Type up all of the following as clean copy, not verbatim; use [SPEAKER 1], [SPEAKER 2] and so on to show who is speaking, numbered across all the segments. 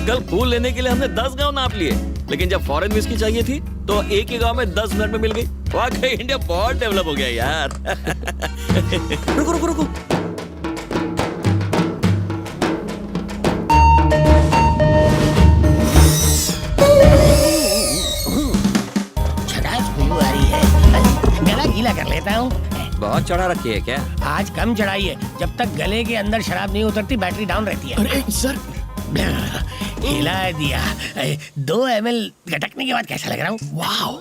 [SPEAKER 1] कल फूल लेने के लिए हमने 10 गांव नाप लिए, लेकिन जब फॉरेन विस्की चाहिए थी तो एक ही गांव में 10 मिनट में मिल गई। वाकई इंडिया बहुत डेवलप हो गया यार। रुको रुको रुको,
[SPEAKER 2] गला गीला कर लेता हूँ।
[SPEAKER 1] बहुत चढ़ा रखी है क्या?
[SPEAKER 2] आज कम चढ़ाई है, जब तक गले के अंदर शराब नहीं उतरती बैटरी डाउन रहती है।
[SPEAKER 3] अरे सर,
[SPEAKER 2] हिला दिया। 2 ml गटकने के बाद कैसा लग रहा हूँ?
[SPEAKER 3] Wow,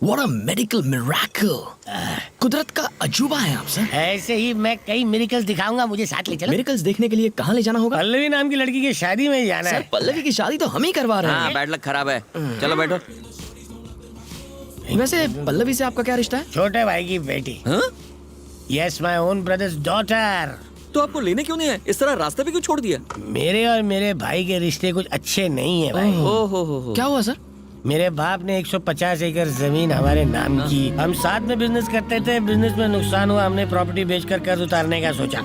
[SPEAKER 3] what a medical miracle. कुदरत का अजूबा है आप सर।
[SPEAKER 2] ऐसे ही मैं कई मिरेकल्स दिखाऊंगा, मुझे साथ ले चलो।
[SPEAKER 3] मिरेकल्स देखने के लिए कहाँ ले जाना होगा?
[SPEAKER 2] पल्लवी नाम की लड़की की शादी में जाना
[SPEAKER 3] सर
[SPEAKER 2] है।
[SPEAKER 3] पल्लवी की शादी तो हम ही करवा रहे
[SPEAKER 1] हाँ,
[SPEAKER 3] हैं।
[SPEAKER 1] बैड लक खराब है। चलो बैठो।
[SPEAKER 3] वैसे पल्लवी से आपका क्या रिश्ता है?
[SPEAKER 2] छोटे भाई की बेटी।
[SPEAKER 1] हाँ?
[SPEAKER 2] Yes, my own brothers daughter.
[SPEAKER 1] तो आपको लेने क्यों नहीं है? इस तरह रास्ते पे क्यों छोड़ दिया?
[SPEAKER 2] मेरे और मेरे भाई के रिश्ते कुछ अच्छे नहीं है भाई।
[SPEAKER 1] ओ हो।
[SPEAKER 3] क्या हुआ सर?
[SPEAKER 2] मेरे बाप ने 150 एकड़ जमीन हमारे नाम की। हम साथ में बिजनेस करते थे, बिजनेस में नुकसान हुआ, हमने प्रॉपर्टी बेचकर कर्ज उतारने का सोचा।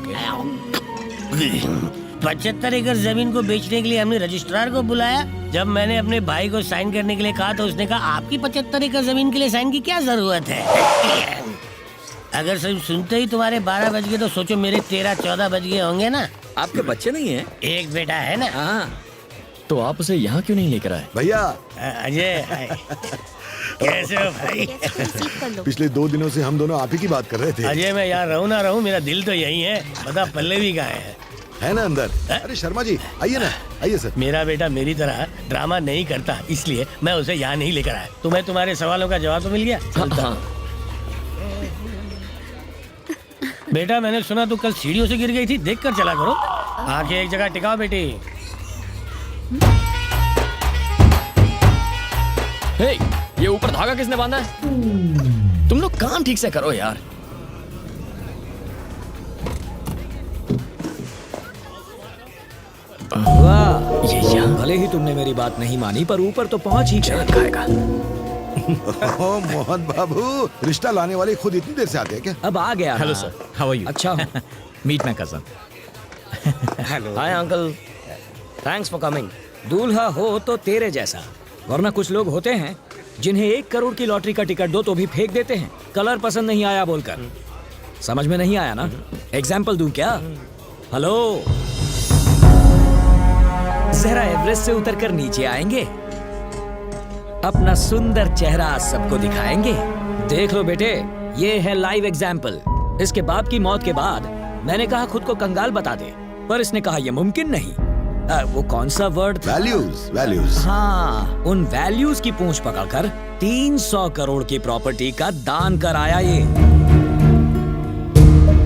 [SPEAKER 2] 75 एकड़ जमीन को बेचने के लिए हमने रजिस्ट्रार को बुलाया। जब मैंने अपने भाई को साइन करने के लिए कहा तो उसने कहा आपकी 75 एकड़ जमीन के लिए साइन की क्या जरूरत है? अगर सिर्फ सुनते ही तुम्हारे 12 बज गए तो सोचो मेरे 13-14 बज गए होंगे ना।
[SPEAKER 1] आपके बच्चे नहीं है?
[SPEAKER 2] एक बेटा है ना।
[SPEAKER 1] हाँ।
[SPEAKER 3] तो आप उसे यहाँ क्यों नहीं लेकर आए?
[SPEAKER 4] भैया,
[SPEAKER 2] अजय, कैसे हो भाई?
[SPEAKER 4] पिछले 2 दिनों से हम दोनों आप ही की बात कर रहे थे।
[SPEAKER 2] अजय, मैं यहाँ रहूँ ना रहूँ, मेरा दिल तो यही है। बता पल्लवी कहाँ है
[SPEAKER 4] ना अंदर? अरे शर्मा जी, आइए ना, आइए सर।
[SPEAKER 2] मेरा बेटा मेरी तरह ड्रामा नहीं करता, इसलिए मैं उसे यहाँ नहीं लेकर आया। तुम्हें तुम्हारे सवालों का जवाब तो मिल गया?
[SPEAKER 3] हाँ।
[SPEAKER 2] बेटा, मैंने सुना तू कल सीढ़ियों से गिर गई थी, देख कर चला करो। आंखें एक जगह टिकाओ बेटी।
[SPEAKER 3] हे, ये ऊपर धागा किसने बांधा है? तुम लोग काम ठीक से करो यार।
[SPEAKER 5] वाह,
[SPEAKER 3] ये यहाँ
[SPEAKER 5] भले ही तुमने मेरी बात नहीं मानी पर ऊपर तो पहुंच ही गए।
[SPEAKER 3] खाएगा।
[SPEAKER 4] ओह मोहन बाबू, रिश्ता लाने वाले खुद इतनी देर से आते हैं क्या?
[SPEAKER 5] अब आ गया।
[SPEAKER 6] हेलो
[SPEAKER 5] ना।
[SPEAKER 6] Sir, how are you?
[SPEAKER 5] अच्छा हूँ।
[SPEAKER 6] Meet my cousin.
[SPEAKER 5] Hi uncle, thanks for coming. दूल्हा हो तो तेरे जैसा, वरना कुछ लोग होते हैं जिन्हें 1 करोड़ की लॉटरी का टिकट दो तो भी फेंक देते हैं, कलर पसंद नहीं आया बोलकर। समझ में नहीं आया ना? एग्जाम्पल दूं क्या? हेलो, जरा एवरेस्ट से उतरकर नीचे आएंगे, अपना सुंदर चेहरा सबको दिखाएंगे। देख लो बेटे, ये है लाइव एग्जाम्पल। इसके बाप की मौत के बाद मैंने कहा खुद को कंगाल बता दे, पर इसने कहा यह मुमकिन नहीं। वो कौन सा वर्ड था?
[SPEAKER 4] वैल्यूज।
[SPEAKER 5] हाँ, उन वैल्यूज की पूंछ पकड़कर 300 करोड़ की प्रॉपर्टी का दान कराया ये।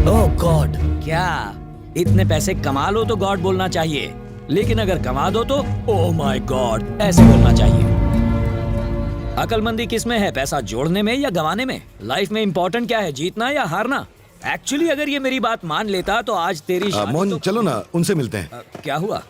[SPEAKER 5] ओह गॉड, क्या इतने पैसे कमा लो तो गॉड बोलना चाहिए, लेकिन अगर कमा दो तो ओह माय गॉड ऐसे बोलना चाहिए। अकलमंदी किस में है, पैसा जोड़ने में या गंवाने में? लाइफ में इंपॉर्टेंट क्या है, जीतना या हारना? एक्चुअली अगर ये मेरी बात मान लेता तो आज तेरी शादी
[SPEAKER 4] मोहन,
[SPEAKER 5] तो...
[SPEAKER 4] चलो ना, उनसे मिलते हैं।
[SPEAKER 5] क्या हुआ?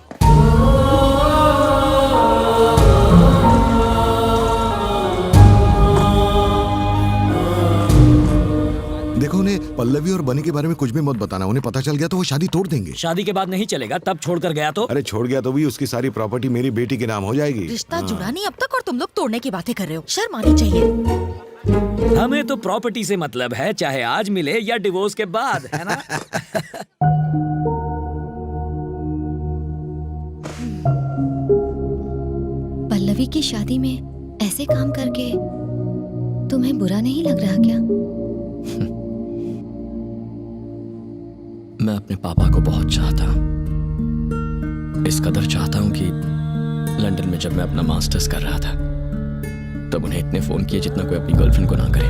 [SPEAKER 4] देखो, उन्हें पल्लवी और बनी के बारे में कुछ भी मत बताना। उन्हें पता चल गया तो वो शादी तोड़ देंगे।
[SPEAKER 5] शादी के बाद नहीं चलेगा, तब छोड़कर गया तो?
[SPEAKER 4] अरे छोड़ गया तो भी उसकी सारी प्रॉपर्टी मेरी बेटी के नाम हो जाएगी।
[SPEAKER 7] रिश्ता जुड़ा नहीं अब तक और तुम लोग तोड़ने की बातें कर रहे हो। शर्म आनी चाहिए।
[SPEAKER 5] हमें तो प्रॉपर्टी से मतलब है, चाहे आज मिले या डिवोर्स के बाद, है ना?
[SPEAKER 7] पल्लवी की शादी में ऐसे काम करके तुम्हें बुरा नहीं लग रहा क्या?
[SPEAKER 3] मैं अपने पापा को बहुत चाहता हूँ, इस कदर चाहता हूँ कि लंदन में जब मैं अपना मास्टर्स कर रहा था तब उन्हें इतने फोन किए जितना कोई अपनी गर्लफ्रेंड को ना करे।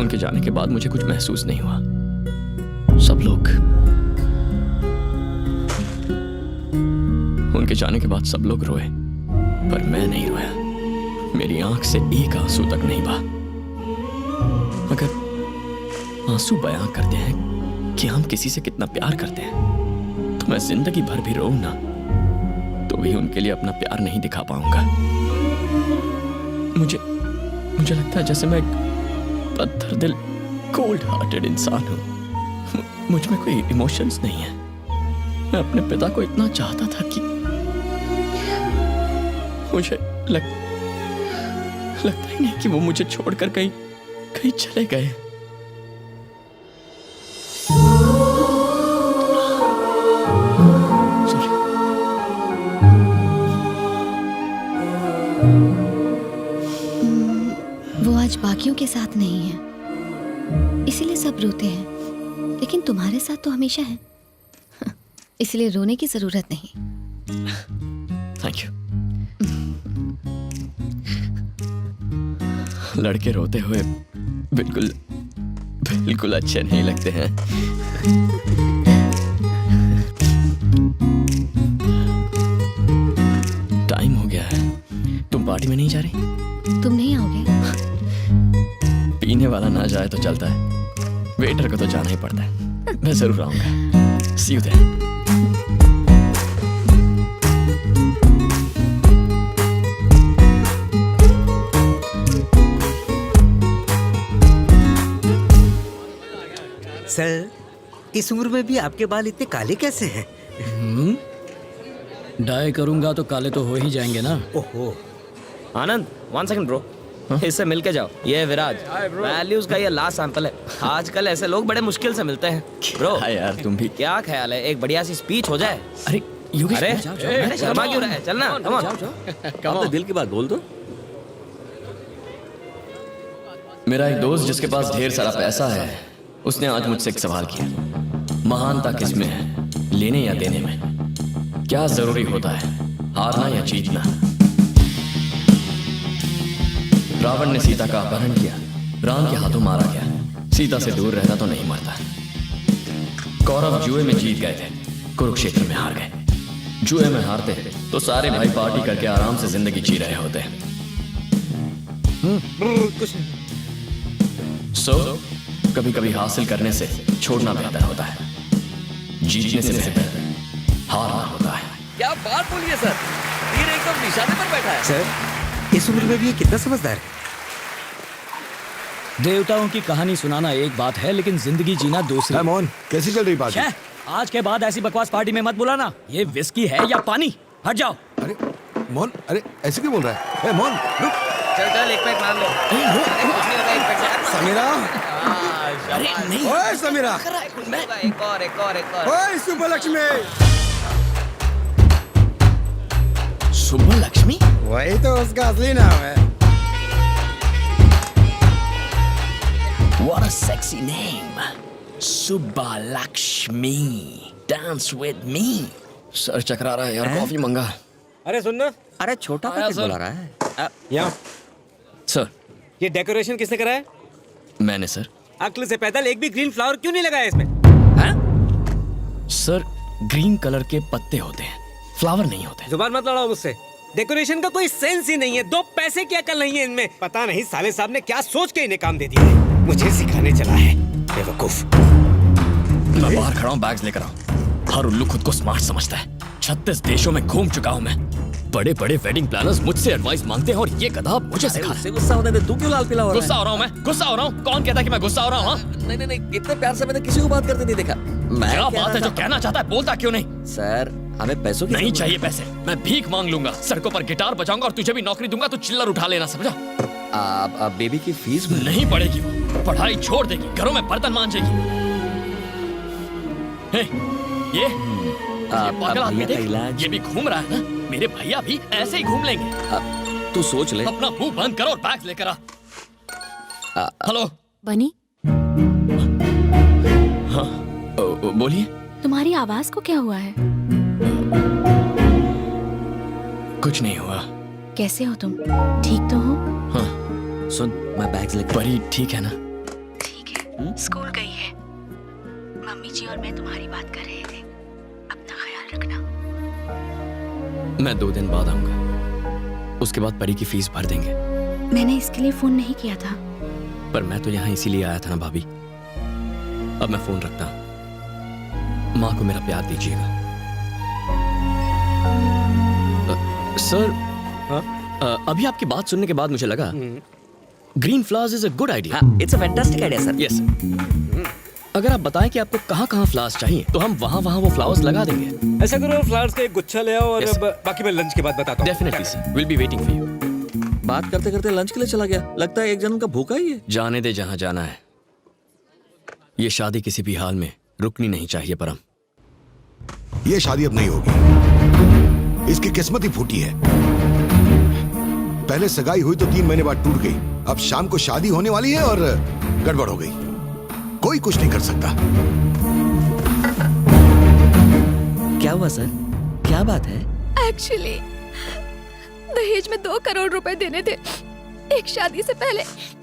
[SPEAKER 3] उनके जाने के बाद मुझे कुछ महसूस नहीं हुआ। सब लोग उनके जाने के बाद सब लोग रोए, पर मैं नहीं रोया। मेरी आंख से एक आंसू तक नहीं बहा। अगर आंसू बयां करते हैं कि हम किसी से कितना प्यार करते हैं, तो मैं जिंदगी भर भी रोऊं ना तो भी उनके लिए अपना प्यार नहीं दिखा पाऊंगा। मुझे लगता है जैसे मैं एक पत्थर दिल, कोल्ड हार्टेड इंसान हूं। मुझ में कोई इमोशंस नहीं है। मैं अपने पिता को इतना चाहता था कि मुझे लगता ही नहीं कि वो मुझे छोड़कर कहीं चले गए।
[SPEAKER 7] वो आज बाकियों के साथ नहीं है, इसीलिए सब रोते हैं, लेकिन तुम्हारे साथ तो हमेशा है, इसलिए रोने की जरूरत नहीं।
[SPEAKER 3] Thank you. लड़के रोते हुए बिल्कुल अच्छे नहीं लगते हैं। टाइम हो गया है, तुम पार्टी में नहीं जा रही?
[SPEAKER 7] तुम नहीं आओगे?
[SPEAKER 3] पीने वाला ना जाए तो चलता है, वेटर को तो जाना ही पड़ता है। मैं जरूर आऊंगा। सी यू देयर।
[SPEAKER 6] सर, इस उम्र में भी आपके बाल इतने काले कैसे हैं?
[SPEAKER 5] डाई करूंगा तो काले तो हो ही जाएंगे ना।
[SPEAKER 6] ओहो,
[SPEAKER 1] आनंद 1 सेकंड ब्रो, इससे मिल के जाओ। ये है विराज, वैल्यूज का ये लास्ट सैंपल है। आजकल ऐसे लोग बड़े मुश्किल से मिलते हैं। ब्रो
[SPEAKER 3] हाँ यार, तुम भी।
[SPEAKER 1] क्या ख्याल है, एक बढ़िया सी स्पीच हो जाए?
[SPEAKER 3] अरे योगेश,
[SPEAKER 1] अरे
[SPEAKER 3] जाओ,
[SPEAKER 1] अरे शर्मा क्यों रहा है? चलना, कम ऑन।
[SPEAKER 8] अपने दिल की बात बोल दो।
[SPEAKER 3] मेरा एक दोस्त जिसके पास ढेर सारा पैसा है, उसने आज मुझसे एक सवाल किया। महानता किसमें है, लेने या देने में? क्या जरूरी होता है, हारना या जीतना? रावण ने सीता का अपहरण किया, राम के हाथों मारा गया। सीता से दूर रहता तो नहीं मरता। कौरव जुए में जीत गए थे, कुरुक्षेत्र में हार गए। जुए में हारते तो सारे भाई पार्टी करके आराम से जिंदगी जी रहे होते। सो कभी कभी हासिल करने से छोड़ना बेहतर होता है, जीतने से बेहतर हारना होता है।
[SPEAKER 1] क्या बात बोलिए सर, तीर एकदम निशाने पर बैठा है।
[SPEAKER 6] सर, इस उम्र में भी ये कितना समझदार है।
[SPEAKER 5] देवताओं की कहानी सुनाना एक बात है, लेकिन जिंदगी जीना दूसरी।
[SPEAKER 4] मोहन, कैसी चल रही पार्टी?
[SPEAKER 5] छे, आज के बाद ऐसी बकवास पार्टी में मत बुलाना। ये विस्की है या पानी? हट जाओ।
[SPEAKER 4] अरे मोहन, अरे ऐसे क्यों बोल रहा है? ए, मोहन रुक।
[SPEAKER 1] चल एक पैक मान लो। एक पैक
[SPEAKER 6] समीरा,
[SPEAKER 1] अरे नहीं,
[SPEAKER 6] ओए समीरा,
[SPEAKER 1] एक और।
[SPEAKER 6] ओए सुब्बलक्ष्मी।
[SPEAKER 3] सुब्बा लक्ष्मी?
[SPEAKER 6] वही तो उसका असली नाम है।
[SPEAKER 3] What a sexy name, Subba Lakshmi. Dance with me. Sir चकरा रहा है यार, कॉफी मंगा।
[SPEAKER 6] अरे सुनना, अरे छोटा पैकेट बुला रहा है। यहाँ
[SPEAKER 3] सर,
[SPEAKER 6] ये डेकोरेशन किसने करा है?
[SPEAKER 3] मैंने सर।
[SPEAKER 6] अक्ल से पैदल एक भी ग्रीन फ्लावर क्यों नहीं लगाया इसमें?
[SPEAKER 3] सर, ग्रीन कलर के पत्ते होते हैं, फ्लावर नहीं होते।
[SPEAKER 6] जुबान मत लड़ाओ मुझसे। डेकोरेशन का कोई सेंस ही नहीं है, 2 पैसे की अकल नहीं है इनमें। पता नहीं साले साहब ने क्या सोच के इन्हें काम दे दिया है। मुझे सिखाने चला है, बेवकूफ।
[SPEAKER 3] मैं बाहर खड़ा हूँ, बैग्स लेकर आओ। हर उल्लू खुद को स्मार्ट समझता है। 36 देशों में घूम चुका हूँ मैं। बड़े बड़े वेडिंग प्लानर्स मुझसे एडवाइस मांगते हैं और ये गधा मुझे सिखा रहा है।
[SPEAKER 6] गुस्सा होने दे, तू क्यों लाल पीला हो रहा है?
[SPEAKER 3] गुस्सा हो रहा हूँ मैं, गुस्सा हो रहा हूँ। कौन कहता है कि मैं गुस्सा हो रहा हूँ? हाँ?
[SPEAKER 1] नहीं, इतने प्यार से मैंने किसी को बात करते नहीं देखा।
[SPEAKER 3] क्या बात है, जो कहना चाहता है बोलता क्यों नहीं?
[SPEAKER 1] सर, हमें पैसों की
[SPEAKER 3] नहीं
[SPEAKER 1] जरूरत
[SPEAKER 3] चाहिए पैसे, मैं भीख मांग लूंगा, सड़कों पर गिटार बजाऊंगा और तुझे भी नौकरी दूंगा। तू चिल्लर उठा लेना, समझा?
[SPEAKER 1] आप बेबी की फीस
[SPEAKER 3] नहीं पड़ेगी, वो पढ़ाई छोड़ देगी, घरों में बर्तन मांजेगी। हे, ये पागल आदमी देख, ये भी घूम रहा है ना। मेरे भैया भी ऐसे ही घूम लेंगे।
[SPEAKER 1] तू सोच ले।
[SPEAKER 3] अपना मुंह बंद करो और बैग लेकर आ। हेलो
[SPEAKER 9] बनी,
[SPEAKER 3] हाँ, बोलिए।
[SPEAKER 9] तुम्हारी आवाज को क्या हुआ है?
[SPEAKER 3] कुछ नहीं हुआ।
[SPEAKER 9] कैसे हो तुम? ठीक तो हो?
[SPEAKER 3] हाँ,
[SPEAKER 1] सुन, मैं बैग्स लेकर।
[SPEAKER 3] परी ठीक है ना?
[SPEAKER 9] ठीक है, स्कूल गई है। मम्मी जी और मैं तुम्हारी बात कर रहे थे। अपना ख्याल रखना।
[SPEAKER 3] मैं 2 दिन बाद आऊंगा, उसके बाद परी की फीस भर देंगे।
[SPEAKER 9] मैंने इसके लिए फोन नहीं किया था।
[SPEAKER 3] पर मैं तो यहाँ इसीलिए आया था ना भाभी। अब मैं फोन रखता हूँ, माँ को मेरा प्यार दीजिएगा। सर, अभी आपकी बात सुनने के बाद मुझे लगा green flowers is a good idea.
[SPEAKER 1] It's a fantastic idea sir.
[SPEAKER 3] Yes. अगर आप बताएं कि आपको कहाँ कहाँ फ्लावर्स चाहिए तो हम वहाँ वहाँ वो फ्लावर्स लगा देंगे।
[SPEAKER 6] ऐसा करो फ्लावर्स का एक गुच्छा ले आओ और
[SPEAKER 3] Yes.
[SPEAKER 6] बाकी मैं लंच के बाद बताता हूँ।
[SPEAKER 3] Definitely sir, will be waiting for you.
[SPEAKER 1] बात करते करते लंच के लिए चला गया। लगता है एक जन्म का भूखा ही है।
[SPEAKER 3] जाने दे जहाँ जाना है। ये शादी किसी भी हाल में रुकनी नहीं चाहिए परम।
[SPEAKER 4] ये शादी अब नहीं होगी। इसकी किस्मत ही फूटी है। पहले सगाई हुई तो 3 महीने बाद टूट गई। अब शाम को शादी होने वाली है और गड़बड़ हो गई। कोई कुछ नहीं कर सकता।
[SPEAKER 1] क्या हुआ सर? क्या बात है?
[SPEAKER 9] एक्चुअली दहेज में 2 करोड़ रुपए देने थे, एक शादी से पहले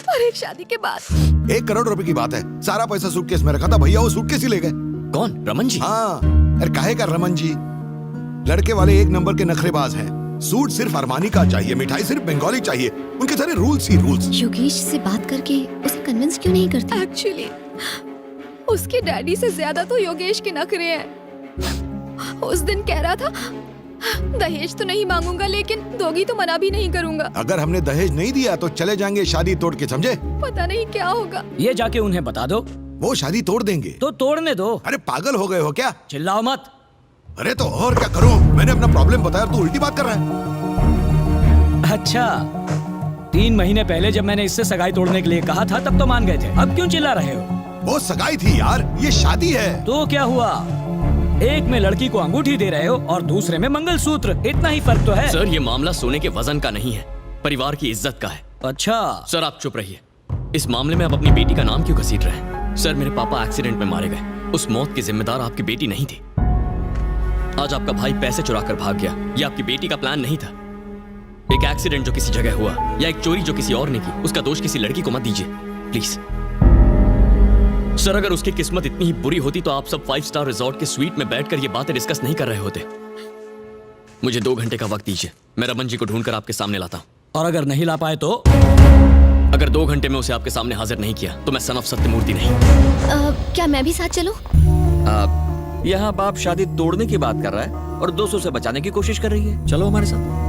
[SPEAKER 9] और एक शादी के बाद।
[SPEAKER 4] 1 करोड़ रुपए की बात है। सारा पैसा सूटकेस में रखा था। भैया वो सूटकेस ही ले गए।
[SPEAKER 3] कौन? रमन जी?
[SPEAKER 4] हाँ, अरे काहे का रमन जी? लड़के वाले 1 नंबर के नखरेबाज हैं। सूट सिर्फ अरमानी का चाहिए, मिठाई सिर्फ बंगाली चाहिए। उनके सारे रूल्स ही रूल्स।
[SPEAKER 7] योगेश से बात करके उसे कन्विंस क्यों नहीं करती?
[SPEAKER 9] एक्चुअली उसके डैडी से ज्यादा तो योगेश के नखरे हैं। उस दिन कह रहा था दहेज तो नहीं मांगूंगा, लेकिन दोगी तो मना भी नहीं करूंगा।
[SPEAKER 4] अगर हमने दहेज नहीं दिया तो चले जाएंगे शादी तोड़ के, समझे?
[SPEAKER 9] पता नहीं क्या होगा।
[SPEAKER 5] ये जाके उन्हें बता दो।
[SPEAKER 4] वो शादी तोड़ देंगे।
[SPEAKER 5] तो तोड़ने दो।
[SPEAKER 4] अरे पागल हो गए हो क्या?
[SPEAKER 5] चिल्लाओ मत।
[SPEAKER 4] अरे तो और क्या करूं? मैंने अपना प्रॉब्लम बताया और तू उल्टी बात कर रहा है।
[SPEAKER 5] अच्छा, 3 महीने पहले जब मैंने इससे सगाई तोड़ने के लिए कहा था तब तो मान गए थे। अब क्यों चिल्ला रहे हो?
[SPEAKER 4] वो सगाई थी यार, ये शादी है।
[SPEAKER 5] तो क्या हुआ? एक में लड़की को अंगूठी दे रहे हो और दूसरे में मंगलसूत्र। इतना ही फर्क तो है।
[SPEAKER 3] सर ये मामला सोने के वजन का नहीं है, परिवार की इज्जत का है।
[SPEAKER 5] अच्छा
[SPEAKER 3] सर आप चुप रहिए। इस मामले में आप अपनी बेटी का नाम क्यों घसीट रहे हैं? सर मेरे पापा एक्सीडेंट में मारे गए। उस मौत की जिम्मेदार आपकी बेटी नहीं थी। आज आपका भाई पैसे चुरा कर भाग गया, ये आपकी बेटी का प्लान नहीं था। एक एक्सीडेंट जो किसी जगह हुआ या एक चोरी जो किसी और ने की, उसका दोष किसी लड़की को मत दीजिए प्लीज। सर अगर उसकी किस्मत इतनी ही बुरी होती तो आप सब 5 स्टार रिजॉर्ट के स्वीट में बैठकर ये बातें डिस्कस नहीं कर रहे होते। मुझे 2 घंटे का वक्त दीजिए, मैं रमन जी को ढूंढकर आपके सामने लाता हूँ।
[SPEAKER 5] और अगर नहीं ला पाए तो?
[SPEAKER 3] अगर 2 घंटे में उसे आपके सामने हाजिर नहीं किया तो मैं सन ऑफ सत्यमूर्ति नहीं।
[SPEAKER 7] क्या मैं भी साथ चलूं?
[SPEAKER 1] यहाँ बाप शादी तोड़ने की बात कर रहा है और 200 से बचाने की कोशिश कर रही है। चलो हमारे साथ।